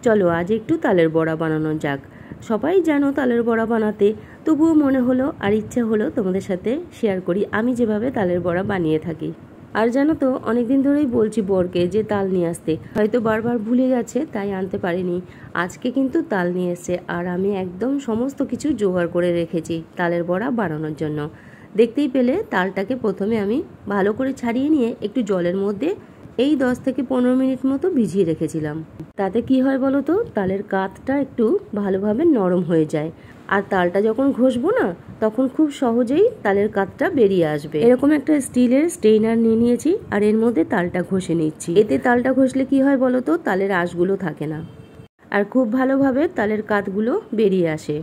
চলো আজ একটু তালের বড়া বানানো যাক। সবাই জানো তালের বড়া বানাতে, তবুও মনে হলো আর ইচ্ছা হলো তোমাদের সাথে শেয়ার করি আমি যেভাবে তালের বড়া বানিয়ে থাকি। আর জানো তো অনেকদিন ধরেই বলছি বরকে যে তাল নিয়ে আসতে, হয়তো বারবার ভুলে গেছে তাই আনতে পারিনি। আজকে কিন্তু তাল নিয়ে এসছে আর আমি একদম সমস্ত কিছু জোগাড় করে রেখেছি তালের বড়া বানানোর জন্য। দেখতেই পেলে তালটাকে প্রথমে আমি ভালো করে ছাড়িয়ে নিয়ে একটু জলের মধ্যে এই 10 থেকে 15 মিনিট মতো ভিজিয়ে রেখেছিলাম। তাতে কি হয় বলো তো, তালের কাতটা একটু ভালোভাবে নরম হয়ে যায় আর তালটা যখন ঘষবো না তখন খুব সহজেই তালের কাতটা বেরিয়ে আসবে। এরকম একটা স্টিলের স্ট্রেইনার নিয়ে নিয়েছি আর এর মধ্যে তালটা ঘষে নিচ্ছি। এতে তালটা ঘষলে কি হয় বলো তো, তালের আঁশগুলো থাকে না আর খুব ভালোভাবে তালের কাতগুলো বেরিয়ে আসে।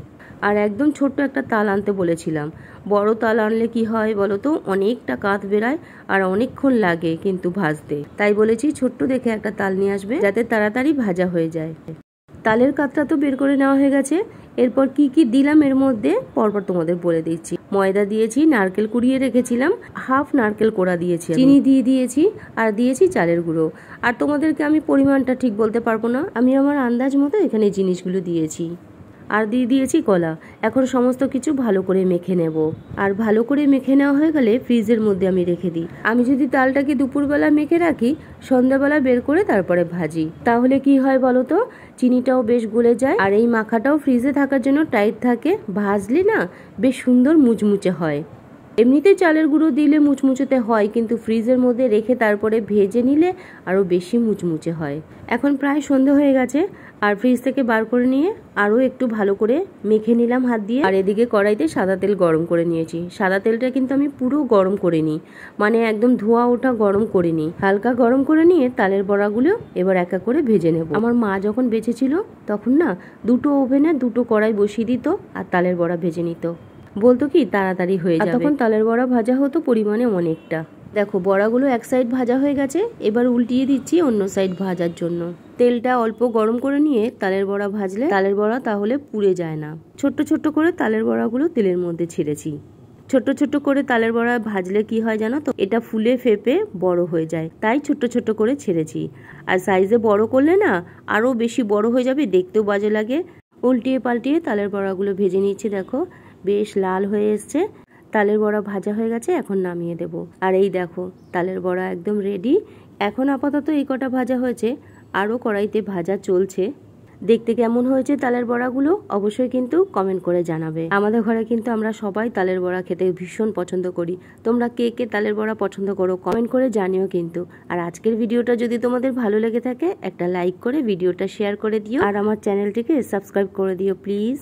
আর একদম ছোট্ট একটা তাল আনতে বলেছিলাম, বড় তাল আনলে কি হয় বলো তো, অনেকটা কাত বেরায় আর অনেকক্ষণ লাগে কিন্তু ভাজতে। তাই বলেছি ছোট্ট দেখে একটা তাল নিয়ে আসবে যাতে তাড়াতাড়ি ভাজা হয়ে যায়। তালের কাতটা তো বের করে নেওয়া হয়ে গেছে। এরপর কি কি দিলাম এর মধ্যে পরপর তোমাদের বলে দিচ্ছি। ময়দা দিয়েছি, নারকেল কুড়িয়ে রেখেছিলাম, হাফ নারকেল কোড়া দিয়েছি, চিনি দিয়ে দিয়েছি আর দিয়েছি চালের গুঁড়ো। আর তোমাদেরকে আমি পরিমাণটা ঠিক বলতে পারবো না, আমি আমার আন্দাজ মতো এখানে জিনিসগুলো দিয়েছি। আর দিয়ে দিয়েছি কলা। এখন সমস্ত কিছু ভালো করে মেখে নেব। আর ভালো করে মেখে নেওয়া হয়ে গেলে ফ্রিজের মধ্যে আমি রেখে দিই। আমি যদি তালটাকে দুপুরবেলা মেখে রাখি, সন্ধ্যাবেলা বের করে তারপরে ভাজি, তাহলে কি হয় বলো তো, চিনিটাও বেশ গলে যায় আর এই মাখাটাও ফ্রিজে থাকার জন্য টাইট থাকে। ভাজলে না বেশ সুন্দর মুচমুচে হয়। এমনিতেই চালের গুঁড়ো দিলে মুচমুচেতে হয়, কিন্তু ফ্রিজের মধ্যে রেখে তারপরে ভেজে নিলে আরও বেশি মুচমুচে হয়। এখন প্রায় সন্ধে হয়ে গেছে আর ফ্রিজ থেকে বার করে নিয়ে আরও একটু ভালো করে মেখে নিলাম হাত দিয়ে। আর এদিকে কড়াইতে সাদা তেল গরম করে নিয়েছি। সাদা তেলটা কিন্তু আমি পুরো গরম করে নিই, মানে একদম ধোয়া ওঠা গরম করে নিই। হালকা গরম করে নিয়ে তালের বড়াগুলো এবার একা করে ভেজে নেব। আমার মা যখন বেঁচে তখন না দুটো ওভেনে দুটো কড়াই বসিয়ে দিত আর তালের বড়া ভেজে নিত, বলতো কি তাড়াতাড়ি হয়ে যাবে। তখন তালের বড়া ভাজা হতো পরিমাণে অনেকটা। দেখো বড়াগুলো এক সাইড ভাজা হয়ে গেছে, এবার উল্টিয়ে দিচ্ছি অন্য সাইড ভাজার জন্য। তেলটা অল্প গরম করে নিয়ে তালের বড়া ভাজলে তালের বড়া তাহলে পুড়ে যায় না। ছোট্ট ছোট্ট করে তালের বড়াগুলো তেলের মধ্যে ছেড়েছি। ছোট্ট ছোট্ট করে তালের বড়া ভাজলে কি হয় জানো তো, এটা ফুলে ফেপে বড় হয়ে যায়, তাই ছোট্ট ছোট্ট করে ছেড়েছি। আর সাইজে বড় করলে না আরো বেশি বড় হয়ে যাবে, দেখতেও বাজে লাগে। উল্টিয়ে পাল্টিয়ে তালের বড়াগুলো ভেজে নিচ্ছি। দেখো বেশ লাল হয়ে এসছে, তালের বড়া ভাজা হয়ে গেছে। এখন নামিয়ে দেব। আর এই দেখো তালের বড়া একদম রেডি। এখন আপাতত এই কটা ভাজা হয়েছে, আরও কড়াইতে ভাজা চলছে। দেখতে কেমন হয়েছে তালের বড়াগুলো অবশ্যই কিন্তু কমেন্ট করে জানাবে। আমাদের ঘরে কিন্তু আমরা সবাই তালের বড়া খেতে ভীষণ পছন্দ করি। তোমরা কে কে তালের বড়া পছন্দ করো কমেন্ট করে জানিও কিন্তু। আর আজকের ভিডিওটা যদি তোমাদের ভালো লেগে থাকে একটা লাইক করে ভিডিওটা শেয়ার করে দিও আর আমার চ্যানেলটিকে সাবস্ক্রাইব করে দিও প্লিজ।